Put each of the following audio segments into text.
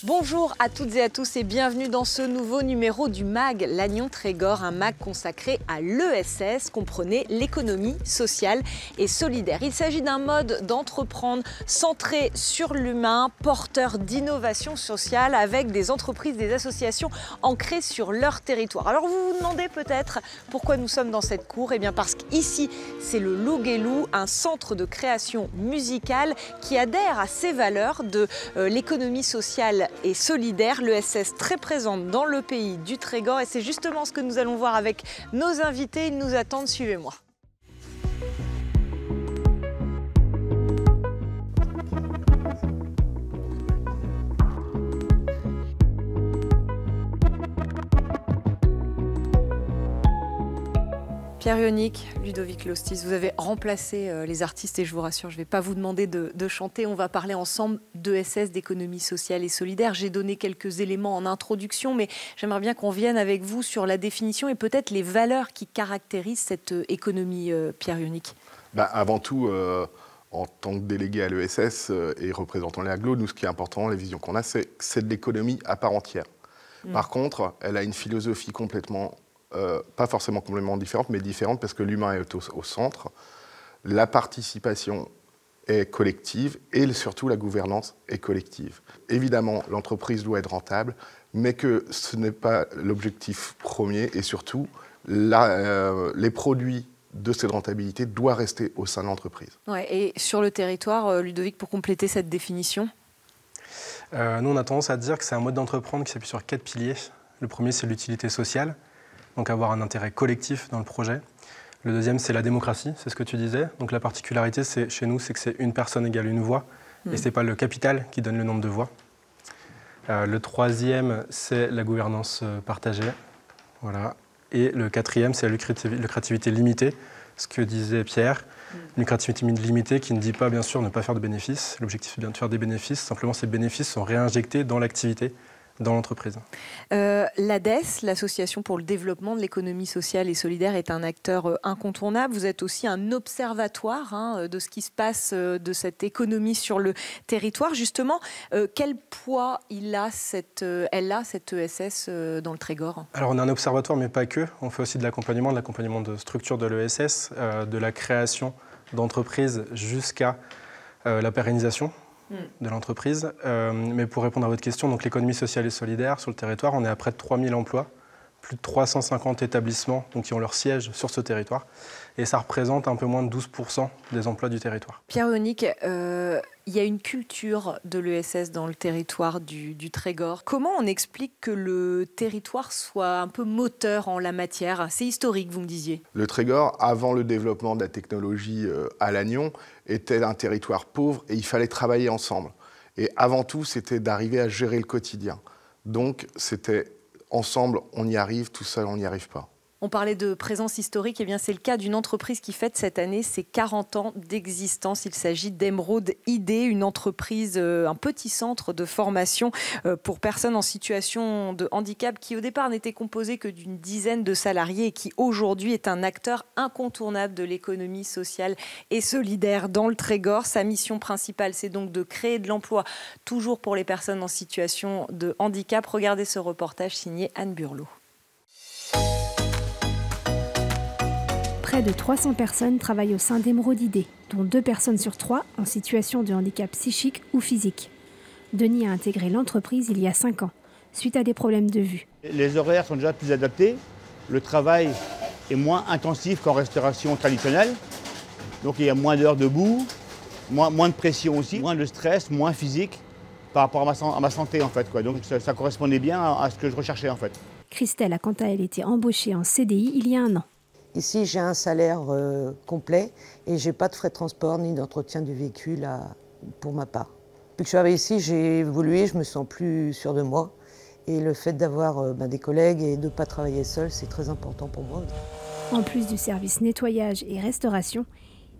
Bonjour à toutes et à tous et bienvenue dans ce nouveau numéro du MAG Lannion-Trégor, un MAG consacré à l'ESS, comprenez l'économie sociale et solidaire. Il s'agit d'un mode d'entreprendre centré sur l'humain, porteur d'innovation sociale avec des entreprises, des associations ancrées sur leur territoire. Alors vous vous demandez peut-être pourquoi nous sommes dans cette cour. Eh bien parce qu'ici c'est le Loup-Guélou, un centre de création musicale qui adhère à ces valeurs de l'économie sociale et solidaire, l'ESS très présente dans le pays du Trégor et c'est justement ce que nous allons voir avec nos invités. Ils nous attendent, suivez-moi. Pierre Ionique, Ludovic Lostis, vous avez remplacé les artistes et je vous rassure, je ne vais pas vous demander de chanter. On va parler ensemble d'ESS, d'économie sociale et solidaire. J'ai donné quelques éléments en introduction, mais j'aimerais bien qu'on vienne avec vous sur la définition et peut-être les valeurs qui caractérisent cette économie, Pierre Ionique. Avant tout, en tant que délégué à l'ESS et représentant les agglos, nous, ce qui est important, la vision qu'on a, c'est de l'économie à part entière. Par contre, elle a une philosophie complètement pas forcément complètement différente, mais différente parce que l'humain est au centre, la participation est collective et surtout la gouvernance est collective. Évidemment, l'entreprise doit être rentable, mais que ce n'est pas l'objectif premier et surtout, les produits de cette rentabilité doivent rester au sein de l'entreprise. Ouais, et sur le territoire, Ludovic, pour compléter cette définition ? Nous, on a tendance à dire que c'est un mode d'entreprendre qui s'appuie sur 4 piliers. Le premier, c'est l'utilité sociale. Donc avoir un intérêt collectif dans le projet. Le deuxième, c'est la démocratie, c'est ce que tu disais. Donc la particularité chez nous, c'est que c'est une personne égale une voix, et ce n'est pas le capital qui donne le nombre de voix. Le troisième, c'est la gouvernance partagée. Voilà. Et le quatrième, c'est la lucrativité limitée, ce que disait Pierre. Une lucrativité limitée qui ne dit pas, bien sûr, ne pas faire de bénéfices. L'objectif, c'est bien de faire des bénéfices. Simplement, ces bénéfices sont réinjectés dans l'activité, dans l'entreprise. L'ADES, l'Association pour le développement de l'économie sociale et solidaire, est un acteur incontournable. Vous êtes aussi un observatoire de ce qui se passe de cette économie sur le territoire. Justement, quel poids elle a, cette ESS dans le Trégor ? Alors, on est un observatoire, mais pas que. On fait aussi de l'accompagnement de structures de l'ESS, de la création d'entreprises jusqu'à la pérennisation de l'entreprise. Mais pour répondre à votre question, donc l'économie sociale et solidaire sur le territoire, on est à près de 3000 emplois, plus de 350 établissements donc, qui ont leur siège sur ce territoire. Et ça représente un peu moins de 12% des emplois du territoire. Pierre Ionique, il y a une culture de l'ESS dans le territoire du Trégor. Comment on explique que le territoire soit un peu moteur en la matière ? C'est historique, vous me disiez. Le Trégor, avant le développement de la technologie à Lannion, était un territoire pauvre et il fallait travailler ensemble. Et avant tout, c'était d'arriver à gérer le quotidien. Donc, c'était ensemble, on y arrive, tout seul, on n'y arrive pas. On parlait de présence historique, et bien c'est le cas d'une entreprise qui fête cette année ses 40 ans d'existence. Il s'agit d'Emeraude ID, une entreprise, un petit centre de formation pour personnes en situation de handicap qui au départ n'était composé que d'une dizaine de salariés et qui aujourd'hui est un acteur incontournable de l'économie sociale et solidaire dans le Trégor. Sa mission principale, c'est donc de créer de l'emploi, toujours pour les personnes en situation de handicap. Regardez ce reportage signé Anne Burlot. Près de 300 personnes travaillent au sein d'Emeraude ID, dont 2 personnes sur 3 en situation de handicap psychique ou physique. Denis a intégré l'entreprise il y a 5 ans, suite à des problèmes de vue. Les horaires sont déjà plus adaptés, le travail est moins intensif qu'en restauration traditionnelle, donc il y a moins d'heures debout, moins de pression aussi, moins de stress, moins physique par rapport à ma santé en fait. Donc ça correspondait bien à ce que je recherchais en fait. Christelle a quant à elle été embauchée en CDI il y a 1 an. Ici, j'ai un salaire complet et je n'ai pas de frais de transport ni d'entretien du véhicule pour ma part. Depuis que je suis arrivée ici, j'ai évolué, je me sens plus sûre de moi. Et le fait d'avoir des collègues et de ne pas travailler seule, c'est très important pour moi. En plus du service nettoyage et restauration,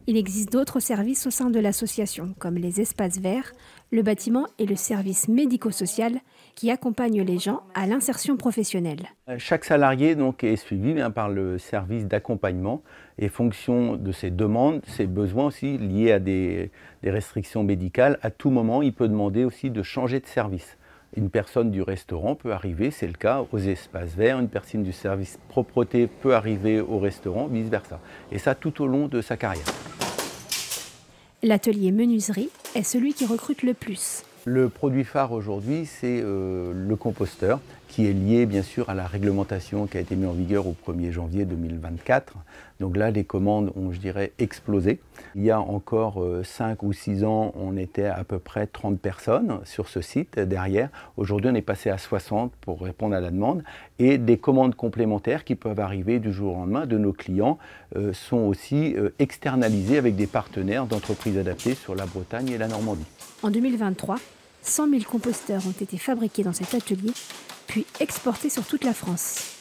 il existe d'autres services au sein de l'association, comme les espaces verts, le bâtiment et le service médico-social qui accompagnent les gens à l'insertion professionnelle. Chaque salarié donc, est suivi par le service d'accompagnement et fonction de ses demandes, ses besoins aussi liés à des restrictions médicales, à tout moment, il peut demander aussi de changer de service. Une personne du restaurant peut arriver, c'est le cas, aux espaces verts. Une personne du service propreté peut arriver au restaurant, vice-versa. Et ça tout au long de sa carrière. L'atelier menuiserie est celui qui recrute le plus. Le produit phare aujourd'hui, c'est le composteur, qui est lié bien sûr à la réglementation qui a été mise en vigueur au 1er janvier 2024. Donc là, les commandes ont, je dirais, explosé. Il y a encore 5 ou 6 ans, on était à peu près 30 personnes sur ce site derrière. Aujourd'hui, on est passé à 60 pour répondre à la demande. Et des commandes complémentaires qui peuvent arriver du jour au lendemain de nos clients sont aussi externalisées avec des partenaires d'entreprises adaptées sur la Bretagne et la Normandie. En 2023, 100 000 composteurs ont été fabriqués dans cet atelier, puis exportés sur toute la France.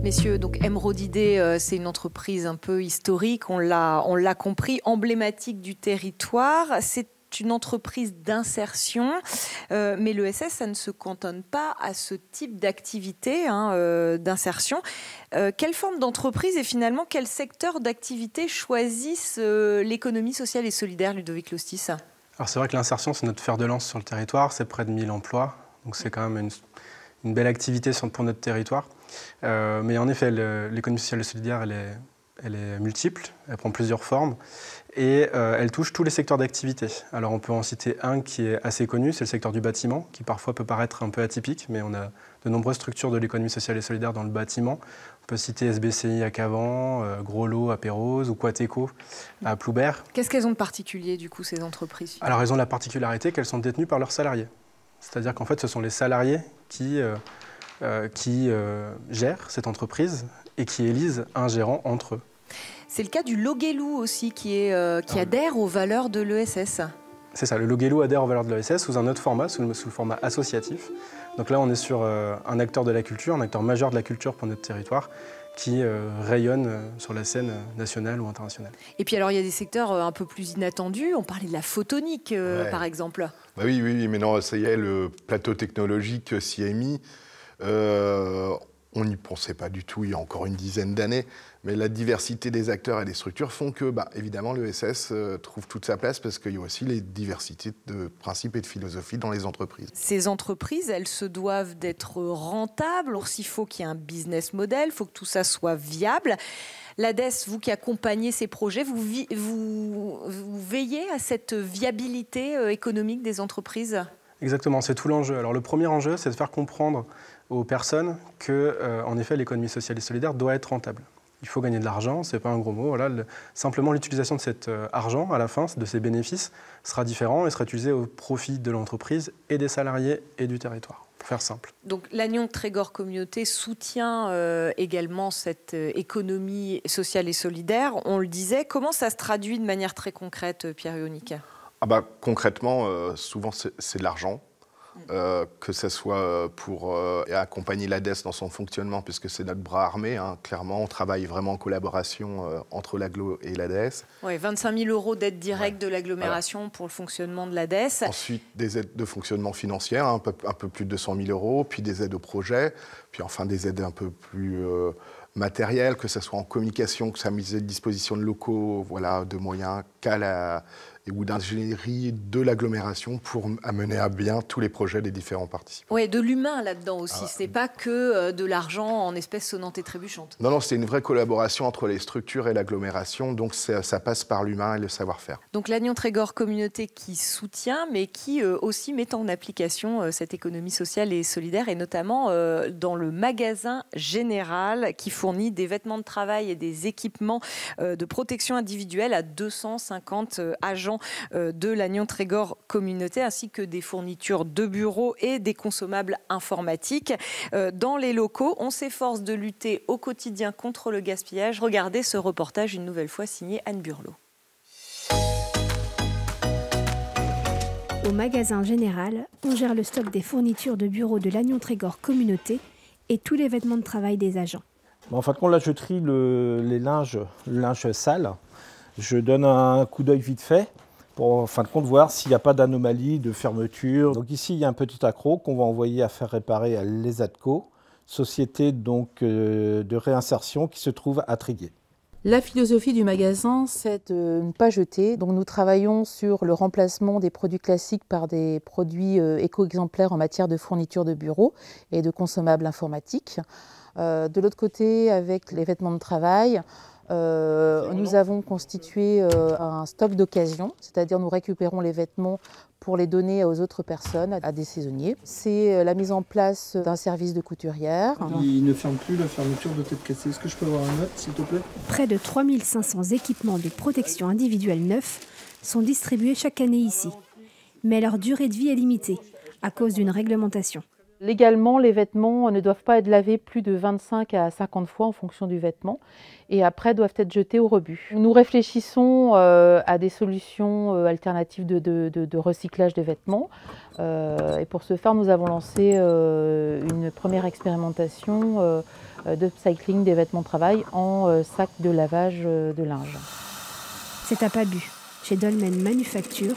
Messieurs, donc Emeraude Idées, c'est une entreprise un peu historique, on l'a compris, emblématique du territoire. C'est une entreprise d'insertion, mais l'ESS, ça ne se cantonne pas à ce type d'activité d'insertion. Quelle forme d'entreprise et finalement quel secteur d'activité choisissent l'économie sociale et solidaire, Ludovic Lostis? Alors c'est vrai que l'insertion, c'est notre fer de lance sur le territoire, c'est près de 1000 emplois, donc c'est quand même une belle activité pour notre territoire. Mais en effet, l'économie sociale et solidaire, elle est multiple, elle prend plusieurs formes et elle touche tous les secteurs d'activité. Alors on peut en citer un qui est assez connu, c'est le secteur du bâtiment, qui parfois peut paraître un peu atypique, mais on a de nombreuses structures de l'économie sociale et solidaire dans le bâtiment. On peut citer SBCI à Cavan, Gros Lot à Pérouse ou Quateco à Ploubert. Qu'est-ce qu'elles ont de particulier du coup ces entreprises? Alors elles ont la particularité qu'elles sont détenues par leurs salariés. C'est-à-dire qu'en fait ce sont les salariés qui gèrent cette entreprise et qui élisent un gérant entre eux. C'est le cas du Logellou aussi qui adhère aux valeurs de l'ESS. C'est ça, le Logellou adhère aux valeurs de l'ESS sous un autre format, sous le format associatif. Donc là on est sur un acteur de la culture, un acteur majeur de la culture pour notre territoire, qui rayonne sur la scène nationale ou internationale. Et puis alors il y a des secteurs un peu plus inattendus, on parlait de la photonique par exemple. Bah oui, mais non, ça y est, le plateau technologique s'y est mis. On n'y pensait pas du tout il y a encore une dizaine d'années, mais la diversité des acteurs et des structures font que, évidemment, l'ESS trouve toute sa place parce qu'il y a aussi les diversités de principes et de philosophies dans les entreprises. Ces entreprises, elles se doivent d'être rentables. Alors, s'il faut qu'il y ait un business model, il faut que tout ça soit viable. L'ADES, vous qui accompagnez ces projets, vous veillez à cette viabilité économique des entreprises ? Exactement, c'est tout l'enjeu. Alors le premier enjeu, c'est de faire comprendre aux personnes que, en effet, l'économie sociale et solidaire doit être rentable. Il faut gagner de l'argent, c'est pas un gros mot. Voilà, simplement l'utilisation de cet argent à la fin, de ces bénéfices, sera différent et sera utilisé au profit de l'entreprise et des salariés et du territoire. Pour faire simple. Donc Lannion Trégor Communauté soutient également cette économie sociale et solidaire. On le disait, comment ça se traduit de manière très concrète, Pierre Ionic ? Concrètement, souvent c'est de l'argent, que ce soit pour accompagner l'ADES dans son fonctionnement, puisque c'est notre bras armé. Clairement, on travaille vraiment en collaboration entre l'agglo et l'ADES. Oui, 25 000 € d'aide directe de l'agglomération pour le fonctionnement de l'ADES. Ensuite, des aides de fonctionnement financières, un peu plus de 200 000 €, puis des aides au projet, puis enfin des aides un peu plus matérielles, que ce soit en communication, que ça mise à disposition de locaux, de moyens ou d'ingénierie de l'agglomération pour amener à bien tous les projets des différents participants. Oui, de l'humain là-dedans aussi. Ce n'est pas que de l'argent en espèces sonnantes et trébuchantes. Non, c'est une vraie collaboration entre les structures et l'agglomération. Donc ça passe par l'humain et le savoir-faire. Donc Lannion Trégor Communauté qui soutient, mais qui aussi met en application cette économie sociale et solidaire, et notamment dans le magasin général qui fournit des vêtements de travail et des équipements de protection individuelle à 250 agents de Lannion Trégor Communauté, ainsi que des fournitures de bureaux et des consommables informatiques. Dans les locaux, on s'efforce de lutter au quotidien contre le gaspillage. Regardez ce reportage une nouvelle fois signé Anne Burlot. Au magasin général, on gère le stock des fournitures de bureaux de Lannion Trégor Communauté et tous les vêtements de travail des agents. En fin de compte, là, je trie le linge sale. Je donne un coup d'œil vite fait pour, en fin de compte, voir s'il n'y a pas d'anomalie, de fermeture. Donc ici, il y a un petit accroc qu'on va envoyer à faire réparer à l'ESATCO, société donc, de réinsertion qui se trouve à Tréguier. La philosophie du magasin, c'est de ne pas jeter. Donc nous travaillons sur le remplacement des produits classiques par des produits éco-exemplaires en matière de fourniture de bureau et de consommables informatiques. De l'autre côté, avec les vêtements de travail, nous avons constitué un stock d'occasion, c'est-à-dire nous récupérons les vêtements pour les donner aux autres personnes, à des saisonniers. C'est la mise en place d'un service de couturière. Il ne ferme plus, la fermeture doit être cassée. Est-ce que je peux avoir une note, s'il te plaît? Près de 3500 équipements de protection individuelle neufs sont distribués chaque année ici. Mais leur durée de vie est limitée à cause d'une réglementation. Légalement, les vêtements ne doivent pas être lavés plus de 25 à 50 fois en fonction du vêtement et après doivent être jetés au rebut. Nous réfléchissons à des solutions alternatives de recyclage des vêtements et pour ce faire, nous avons lancé une première expérimentation d'upcycling des vêtements de travail en sacs de lavage de linge. C'est à Pabu, chez Dolmen Manufacture,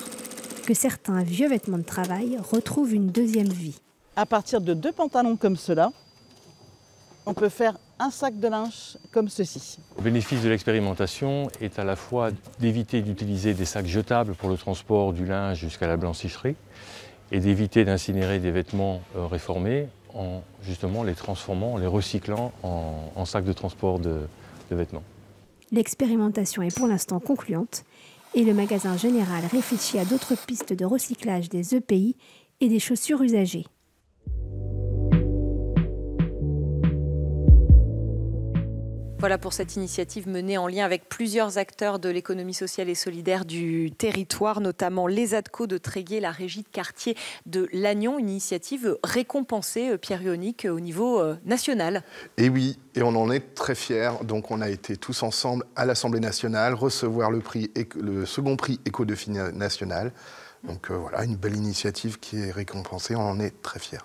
que certains vieux vêtements de travail retrouvent une deuxième vie. À partir de 2 pantalons comme cela, on peut faire un sac de linge comme ceci. Le bénéfice de l'expérimentation est à la fois d'éviter d'utiliser des sacs jetables pour le transport du linge jusqu'à la blanchisserie et d'éviter d'incinérer des vêtements réformés en justement les transformant, en les recyclant en sacs de transport de vêtements. L'expérimentation est pour l'instant concluante et le magasin général réfléchit à d'autres pistes de recyclage des EPI et des chaussures usagées. Voilà pour cette initiative menée en lien avec plusieurs acteurs de l'économie sociale et solidaire du territoire, notamment les ADCO de Tréguier, la régie de quartier de Lannion, une initiative récompensée, Pierre Yonnick, au niveau national. Et oui, et on en est très fiers. Donc on a été tous ensemble à l'Assemblée nationale recevoir le second prix Éco-Défi national. Donc voilà, une belle initiative qui est récompensée, on en est très fiers.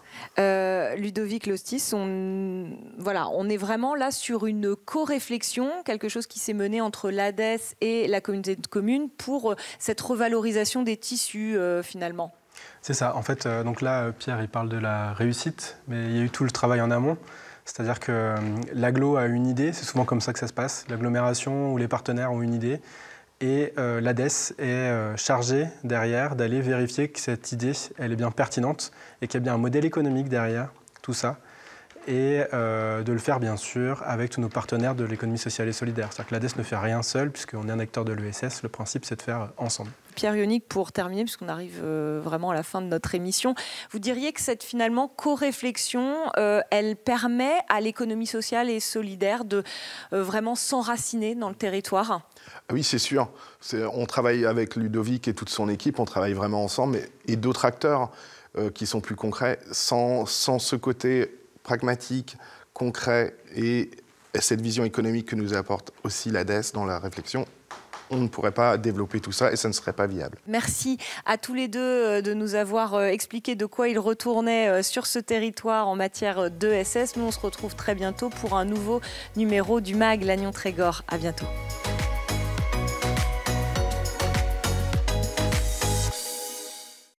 Ludovic Lostis, on est vraiment là sur une co-réflexion, quelque chose qui s'est mené entre l'ADES et la communauté de communes pour cette revalorisation des tissus finalement. C'est ça, en fait, donc là Pierre il parle de la réussite, mais il y a eu tout le travail en amont. C'est-à-dire que l'agglo a une idée, c'est souvent comme ça que ça se passe, l'agglomération ou les partenaires ont une idée. Et l'ADES est chargée derrière d'aller vérifier que cette idée elle est bien pertinente et qu'il y a bien un modèle économique derrière tout ça et de le faire bien sûr avec tous nos partenaires de l'économie sociale et solidaire. C'est-à-dire que l'ADES ne fait rien seul puisqu'on est un acteur de l'ESS, le principe c'est de faire ensemble. Pierre Yonnick, pour terminer, puisqu'on arrive vraiment à la fin de notre émission, vous diriez que cette finalement co-réflexion, elle permet à l'économie sociale et solidaire de vraiment s'enraciner dans le territoire ? Oui, c'est sûr. On travaille avec Ludovic et toute son équipe, on travaille vraiment ensemble, et d'autres acteurs qui sont plus concrets. Sans ce côté pragmatique, concret et cette vision économique que nous apporte aussi l'ADES dans la réflexion, on ne pourrait pas développer tout ça et ça ne serait pas viable. Merci à tous les deux de nous avoir expliqué de quoi ils retournaient sur ce territoire en matière d'ESS. Nous, on se retrouve très bientôt pour un nouveau numéro du MAG Lannion Trégor. À bientôt.